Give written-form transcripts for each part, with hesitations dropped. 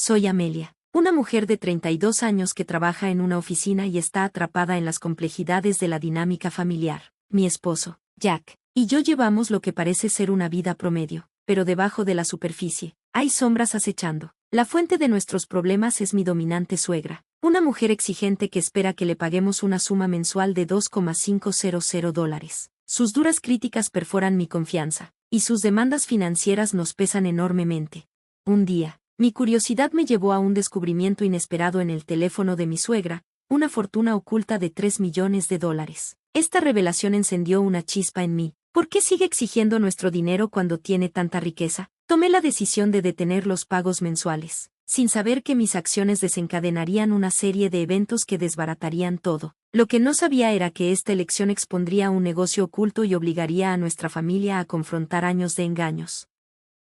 Soy Amelia, una mujer de 32 años que trabaja en una oficina y está atrapada en las complejidades de la dinámica familiar. Mi esposo, Jack, y yo llevamos lo que parece ser una vida promedio, pero debajo de la superficie, hay sombras acechando. La fuente de nuestros problemas es mi dominante suegra, una mujer exigente que espera que le paguemos una suma mensual de $2,500. Sus duras críticas perforan mi confianza, y sus demandas financieras nos pesan enormemente. Un día, mi curiosidad me llevó a un descubrimiento inesperado en el teléfono de mi suegra, una fortuna oculta de $3 millones. Esta revelación encendió una chispa en mí. ¿Por qué sigue exigiendo nuestro dinero cuando tiene tanta riqueza? Tomé la decisión de detener los pagos mensuales, sin saber que mis acciones desencadenarían una serie de eventos que desbaratarían todo. Lo que no sabía era que esta elección expondría un negocio oculto y obligaría a nuestra familia a confrontar años de engaños.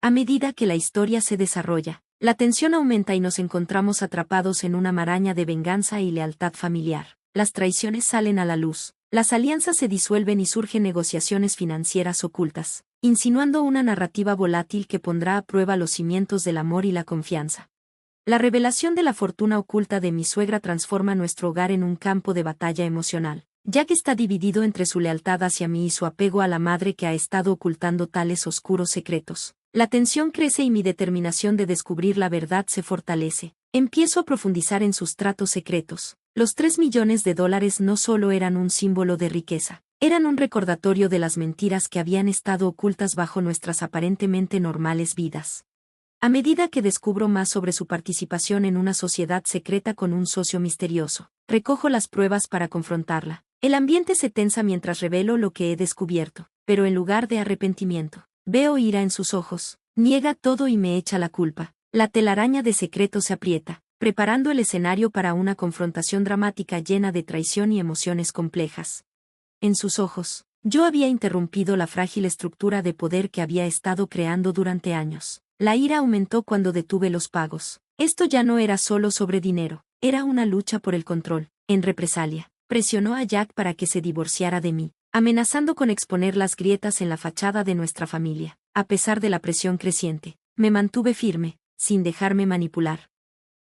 A medida que la historia se desarrolla, la tensión aumenta y nos encontramos atrapados en una maraña de venganza y lealtad familiar. Las traiciones salen a la luz, las alianzas se disuelven y surgen negociaciones financieras ocultas, insinuando una narrativa volátil que pondrá a prueba los cimientos del amor y la confianza. La revelación de la fortuna oculta de mi suegra transforma nuestro hogar en un campo de batalla emocional, ya que está dividido entre su lealtad hacia mí y su apego a la madre que ha estado ocultando tales oscuros secretos. La tensión crece y mi determinación de descubrir la verdad se fortalece. Empiezo a profundizar en sus tratos secretos. Los $3 millones no solo eran un símbolo de riqueza, eran un recordatorio de las mentiras que habían estado ocultas bajo nuestras aparentemente normales vidas. A medida que descubro más sobre su participación en una sociedad secreta con un socio misterioso, recojo las pruebas para confrontarla. El ambiente se tensa mientras revelo lo que he descubierto, pero en lugar de arrepentimiento, veo ira en sus ojos. Niega todo y me echa la culpa. La telaraña de secretos se aprieta, preparando el escenario para una confrontación dramática llena de traición y emociones complejas. En sus ojos, yo había interrumpido la frágil estructura de poder que había estado creando durante años. La ira aumentó cuando detuve los pagos. Esto ya no era solo sobre dinero, era una lucha por el control. En represalia, presionó a Jack para que se divorciara de mí, amenazando con exponer las grietas en la fachada de nuestra familia. A pesar de la presión creciente, me mantuve firme, sin dejarme manipular.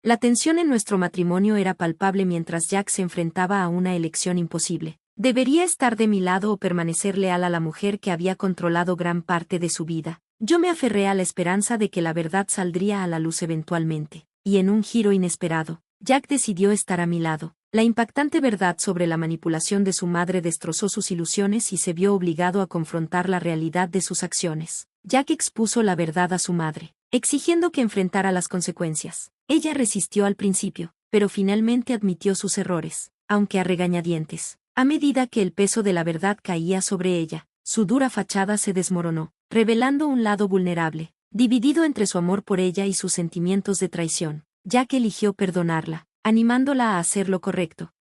La tensión en nuestro matrimonio era palpable mientras Jack se enfrentaba a una elección imposible. ¿Debería estar de mi lado o permanecer leal a la mujer que había controlado gran parte de su vida? Yo me aferré a la esperanza de que la verdad saldría a la luz eventualmente, y en un giro inesperado, Jack decidió estar a mi lado. La impactante verdad sobre la manipulación de su madre destrozó sus ilusiones y se vio obligado a confrontar la realidad de sus acciones. Jack expuso la verdad a su madre, exigiendo que enfrentara las consecuencias. Ella resistió al principio, pero finalmente admitió sus errores, aunque a regañadientes. A medida que el peso de la verdad caía sobre ella, su dura fachada se desmoronó, revelando un lado vulnerable, dividido entre su amor por ella y sus sentimientos de traición. Jack eligió perdonarla, animándola a hacer lo correcto.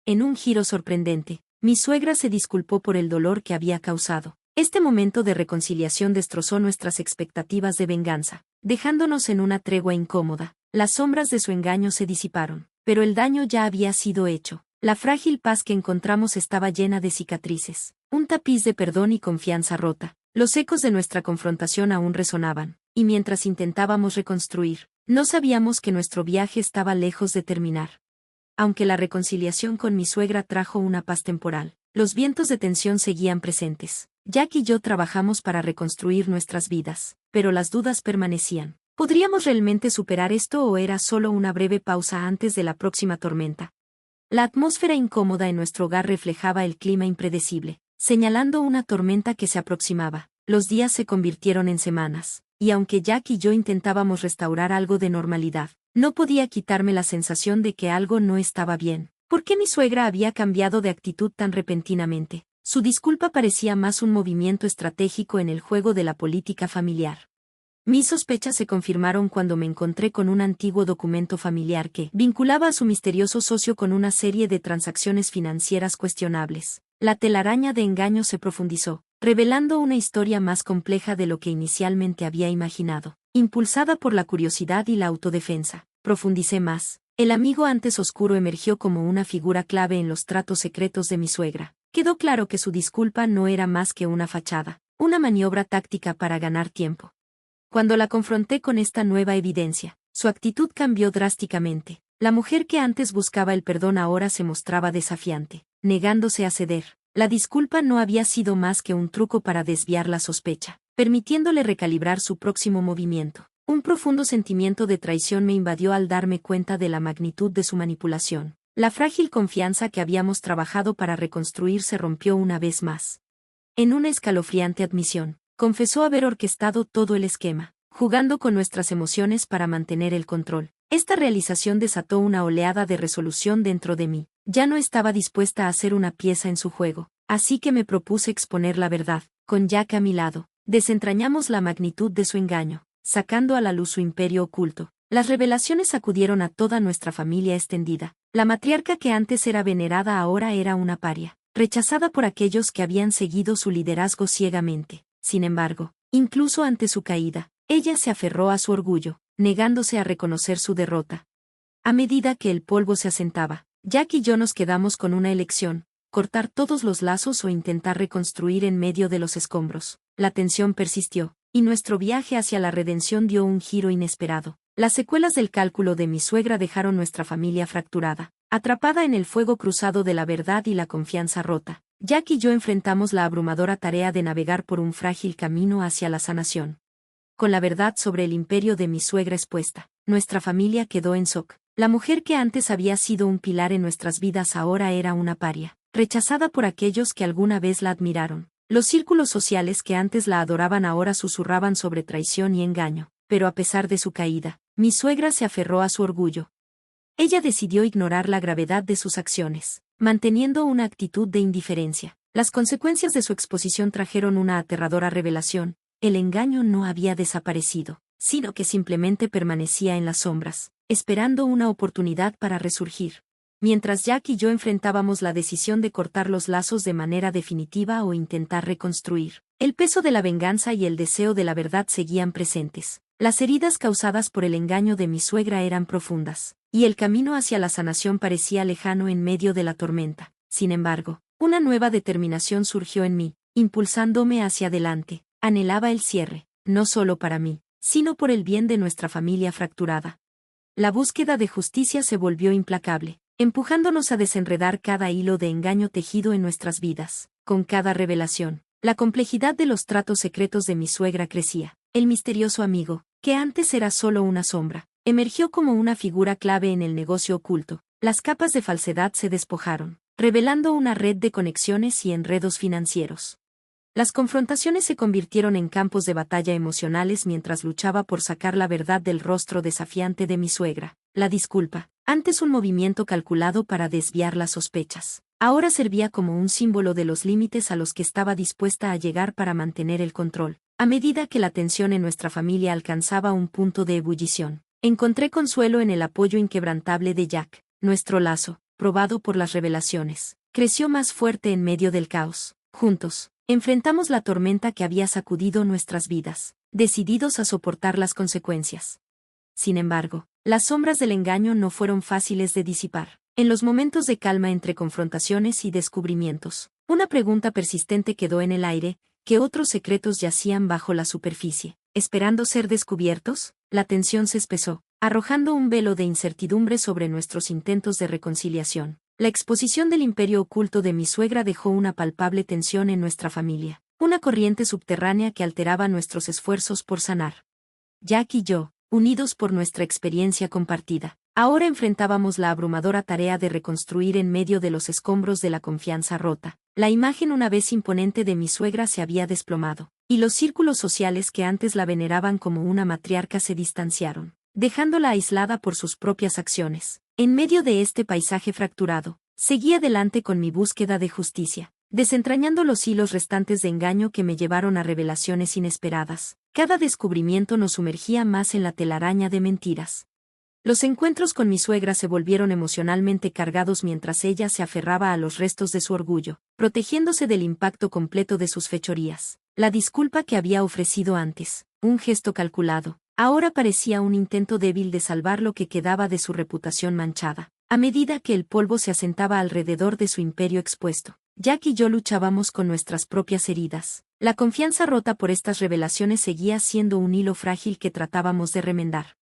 En un giro sorprendente, mi suegra se disculpó por el dolor que había causado. Este momento de reconciliación destrozó nuestras expectativas de venganza, dejándonos en una tregua incómoda. Las sombras de su engaño se disiparon, pero el daño ya había sido hecho. La frágil paz que encontramos estaba llena de cicatrices, un tapiz de perdón y confianza rota. Los ecos de nuestra confrontación aún resonaban, y mientras intentábamos reconstruir, no sabíamos que nuestro viaje estaba lejos de terminar. Aunque la reconciliación con mi suegra trajo una paz temporal, los vientos de tensión seguían presentes. Jack y yo trabajamos para reconstruir nuestras vidas, pero las dudas permanecían. ¿Podríamos realmente superar esto o era solo una breve pausa antes de la próxima tormenta? La atmósfera incómoda en nuestro hogar reflejaba el clima impredecible, señalando una tormenta que se aproximaba. Los días se convirtieron en semanas, y aunque Jack y yo intentábamos restaurar algo de normalidad, no podía quitarme la sensación de que algo no estaba bien. ¿Por qué mi suegra había cambiado de actitud tan repentinamente? Su disculpa parecía más un movimiento estratégico en el juego de la política familiar. Mis sospechas se confirmaron cuando me encontré con un antiguo documento familiar que vinculaba a su misterioso socio con una serie de transacciones financieras cuestionables. La telaraña de engaños se profundizó, revelando una historia más compleja de lo que inicialmente había imaginado. Impulsada por la curiosidad y la autodefensa, profundicé más. El amigo antes oscuro emergió como una figura clave en los tratos secretos de mi suegra. Quedó claro que su disculpa no era más que una fachada, una maniobra táctica para ganar tiempo. Cuando la confronté con esta nueva evidencia, Su actitud cambió drásticamente. La mujer que antes buscaba el perdón ahora se mostraba desafiante, negándose a ceder. La disculpa no había sido más que un truco para desviar la sospecha, permitiéndole recalibrar su próximo movimiento. Un profundo sentimiento de traición me invadió al darme cuenta de la magnitud de su manipulación. La frágil confianza que habíamos trabajado para reconstruir se rompió una vez más. En una escalofriante admisión, confesó haber orquestado todo el esquema, jugando con nuestras emociones para mantener el control. Esta realización desató una oleada de resolución dentro de mí. Ya no estaba dispuesta a ser una pieza en su juego, así que me propuse exponer la verdad. Con Jack a mi lado, desentrañamos la magnitud de su engaño, sacando a la luz su imperio oculto. Las revelaciones sacudieron a toda nuestra familia extendida. La matriarca que antes era venerada ahora era una paria, rechazada por aquellos que habían seguido su liderazgo ciegamente. Sin embargo, incluso ante su caída, ella se aferró a su orgullo, negándose a reconocer su derrota. A medida que el polvo se asentaba, Jack y yo nos quedamos con una elección: cortar todos los lazos o intentar reconstruir en medio de los escombros. La tensión persistió, y nuestro viaje hacia la redención dio un giro inesperado. Las secuelas del cálculo de mi suegra dejaron nuestra familia fracturada, atrapada en el fuego cruzado de la verdad y la confianza rota. Jack y yo enfrentamos la abrumadora tarea de navegar por un frágil camino hacia la sanación. Con la verdad sobre el imperio de mi suegra expuesta, nuestra familia quedó en shock. La mujer que antes había sido un pilar en nuestras vidas ahora era una paria, rechazada por aquellos que alguna vez la admiraron. Los círculos sociales que antes la adoraban ahora susurraban sobre traición y engaño, pero a pesar de su caída, mi suegra se aferró a su orgullo. Ella decidió ignorar la gravedad de sus acciones, manteniendo una actitud de indiferencia. Las consecuencias de su exposición trajeron una aterradora revelación: el engaño no había desaparecido, sino que simplemente permanecía en las sombras, esperando una oportunidad para resurgir. Mientras Jack y yo enfrentábamos la decisión de cortar los lazos de manera definitiva o intentar reconstruir, el peso de la venganza y el deseo de la verdad seguían presentes. Las heridas causadas por el engaño de mi suegra eran profundas, y el camino hacia la sanación parecía lejano en medio de la tormenta. Sin embargo, una nueva determinación surgió en mí, impulsándome hacia adelante. Anhelaba el cierre, no solo para mí, sino por el bien de nuestra familia fracturada. La búsqueda de justicia se volvió implacable, empujándonos a desenredar cada hilo de engaño tejido en nuestras vidas. Con cada revelación, la complejidad de los tratos secretos de mi suegra crecía. El misterioso amigo, que antes era solo una sombra, emergió como una figura clave en el negocio oculto. Las capas de falsedad se despojaron, revelando una red de conexiones y enredos financieros. Las confrontaciones se convirtieron en campos de batalla emocionales mientras luchaba por sacar la verdad del rostro desafiante de mi suegra. La disculpa, antes un movimiento calculado para desviar las sospechas, ahora servía como un símbolo de los límites a los que estaba dispuesta a llegar para mantener el control. A medida que la tensión en nuestra familia alcanzaba un punto de ebullición, encontré consuelo en el apoyo inquebrantable de Jack. Nuestro lazo, probado por las revelaciones, creció más fuerte en medio del caos. Juntos, enfrentamos la tormenta que había sacudido nuestras vidas, decididos a soportar las consecuencias. Sin embargo, las sombras del engaño no fueron fáciles de disipar. En los momentos de calma entre confrontaciones y descubrimientos, una pregunta persistente quedó en el aire: ¿qué otros secretos yacían bajo la superficie, esperando ser descubiertos? La tensión se espesó, arrojando un velo de incertidumbre sobre nuestros intentos de reconciliación. La exposición del imperio oculto de mi suegra dejó una palpable tensión en nuestra familia, una corriente subterránea que alteraba nuestros esfuerzos por sanar. Jack y yo, unidos por nuestra experiencia compartida, ahora enfrentábamos la abrumadora tarea de reconstruir en medio de los escombros de la confianza rota. La imagen una vez imponente de mi suegra se había desplomado, y los círculos sociales que antes la veneraban como una matriarca se distanciaron, dejándola aislada por sus propias acciones. En medio de este paisaje fracturado, seguí adelante con mi búsqueda de justicia, desentrañando los hilos restantes de engaño que me llevaron a revelaciones inesperadas. Cada descubrimiento nos sumergía más en la telaraña de mentiras. Los encuentros con mi suegra se volvieron emocionalmente cargados mientras ella se aferraba a los restos de su orgullo, protegiéndose del impacto completo de sus fechorías. La disculpa que había ofrecido antes, un gesto calculado, ahora parecía un intento débil de salvar lo que quedaba de su reputación manchada. A medida que el polvo se asentaba alrededor de su imperio expuesto, Jack y yo luchábamos con nuestras propias heridas. La confianza rota por estas revelaciones seguía siendo un hilo frágil que tratábamos de remendar.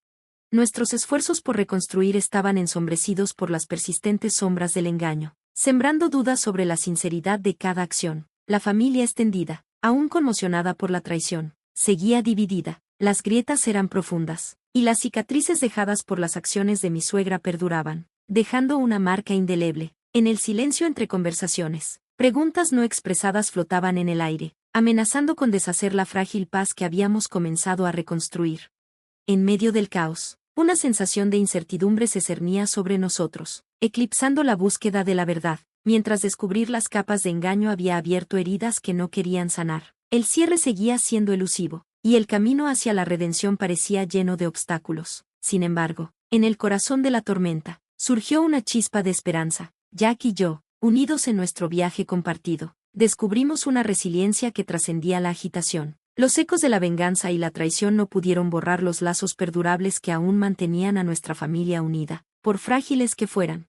Nuestros esfuerzos por reconstruir estaban ensombrecidos por las persistentes sombras del engaño, sembrando dudas sobre la sinceridad de cada acción. La familia extendida, aún conmocionada por la traición, seguía dividida. Las grietas eran profundas, y las cicatrices dejadas por las acciones de mi suegra perduraban, dejando una marca indeleble. En el silencio entre conversaciones, preguntas no expresadas flotaban en el aire, amenazando con deshacer la frágil paz que habíamos comenzado a reconstruir. En medio del caos, una sensación de incertidumbre se cernía sobre nosotros, eclipsando la búsqueda de la verdad, mientras descubrir las capas de engaño había abierto heridas que no querían sanar. El cierre seguía siendo elusivo, y el camino hacia la redención parecía lleno de obstáculos. Sin embargo, en el corazón de la tormenta, surgió una chispa de esperanza. Jack y yo, unidos en nuestro viaje compartido, descubrimos una resiliencia que trascendía la agitación. Los ecos de la venganza y la traición no pudieron borrar los lazos perdurables que aún mantenían a nuestra familia unida, por frágiles que fueran.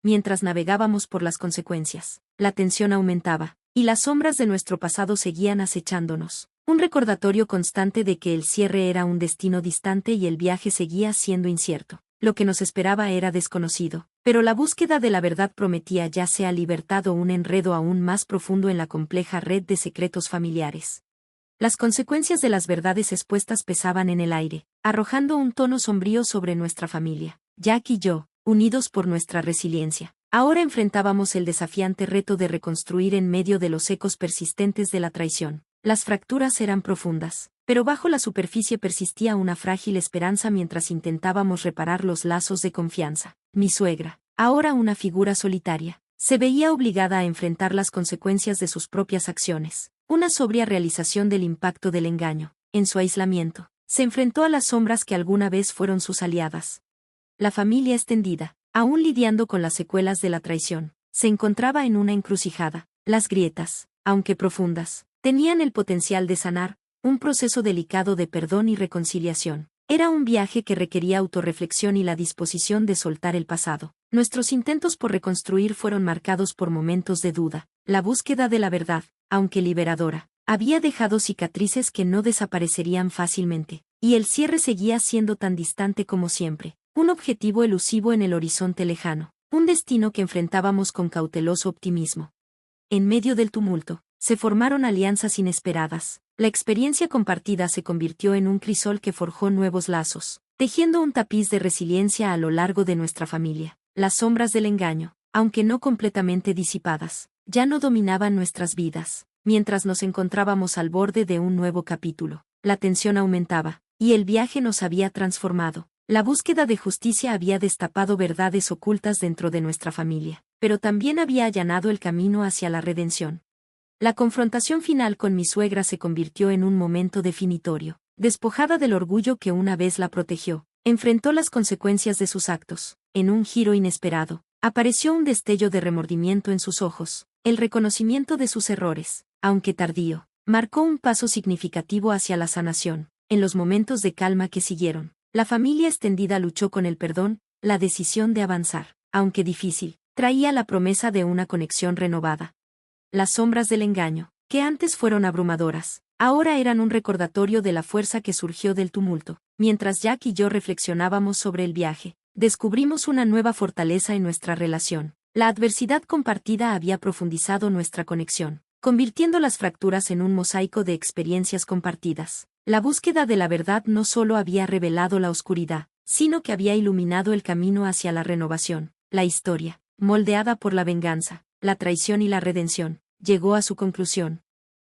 Mientras navegábamos por las consecuencias, la tensión aumentaba, y las sombras de nuestro pasado seguían acechándonos. Un recordatorio constante de que el cierre era un destino distante y el viaje seguía siendo incierto. Lo que nos esperaba era desconocido, pero la búsqueda de la verdad prometía ya sea libertad o un enredo aún más profundo en la compleja red de secretos familiares. Las consecuencias de las verdades expuestas pesaban en el aire, arrojando un tono sombrío sobre nuestra familia. Jack y yo, unidos por nuestra resiliencia, ahora enfrentábamos el desafiante reto de reconstruir en medio de los ecos persistentes de la traición. Las fracturas eran profundas, pero bajo la superficie persistía una frágil esperanza mientras intentábamos reparar los lazos de confianza. Mi suegra, ahora una figura solitaria, se veía obligada a enfrentar las consecuencias de sus propias acciones. Una sobria realización del impacto del engaño, en su aislamiento, se enfrentó a las sombras que alguna vez fueron sus aliadas. La familia extendida, aún lidiando con las secuelas de la traición, se encontraba en una encrucijada. Las grietas, aunque profundas, tenían el potencial de sanar, un proceso delicado de perdón y reconciliación. Era un viaje que requería autorreflexión y la disposición de soltar el pasado. Nuestros intentos por reconstruir fueron marcados por momentos de duda. La búsqueda de la verdad, aunque liberadora, había dejado cicatrices que no desaparecerían fácilmente, y el cierre seguía siendo tan distante como siempre. Un objetivo elusivo en el horizonte lejano, un destino que enfrentábamos con cauteloso optimismo. En medio del tumulto, se formaron alianzas inesperadas. La experiencia compartida se convirtió en un crisol que forjó nuevos lazos, tejiendo un tapiz de resiliencia a lo largo de nuestra familia. Las sombras del engaño, aunque no completamente disipadas, ya no dominaban nuestras vidas. Mientras nos encontrábamos al borde de un nuevo capítulo, la tensión aumentaba, y el viaje nos había transformado. La búsqueda de justicia había destapado verdades ocultas dentro de nuestra familia, pero también había allanado el camino hacia la redención. La confrontación final con mi suegra se convirtió en un momento definitorio. Despojada del orgullo que una vez la protegió, enfrentó las consecuencias de sus actos. En un giro inesperado, apareció un destello de remordimiento en sus ojos. El reconocimiento de sus errores, aunque tardío, marcó un paso significativo hacia la sanación. En los momentos de calma que siguieron, la familia extendida luchó con el perdón. La decisión de avanzar, aunque difícil, traía la promesa de una conexión renovada. Las sombras del engaño, que antes fueron abrumadoras, ahora eran un recordatorio de la fuerza que surgió del tumulto. Mientras Jack y yo reflexionábamos sobre el viaje, descubrimos una nueva fortaleza en nuestra relación. La adversidad compartida había profundizado nuestra conexión, convirtiendo las fracturas en un mosaico de experiencias compartidas. La búsqueda de la verdad no solo había revelado la oscuridad, sino que había iluminado el camino hacia la renovación. La historia, moldeada por la venganza, la traición y la redención, llegó a su conclusión.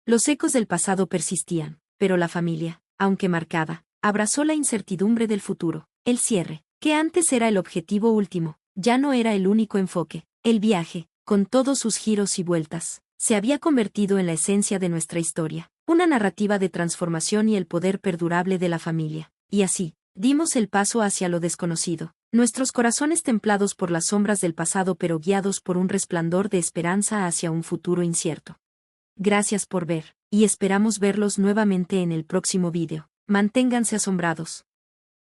Los ecos del pasado persistían, pero la familia, aunque marcada, abrazó la incertidumbre del futuro. El cierre, que antes era el objetivo último, ya no era el único enfoque. El viaje, con todos sus giros y vueltas, se había convertido en la esencia de nuestra historia, una narrativa de transformación y el poder perdurable de la familia. Y así, dimos el paso hacia lo desconocido, nuestros corazones templados por las sombras del pasado pero guiados por un resplandor de esperanza hacia un futuro incierto. Gracias por ver, y esperamos verlos nuevamente en el próximo vídeo. Manténganse asombrados.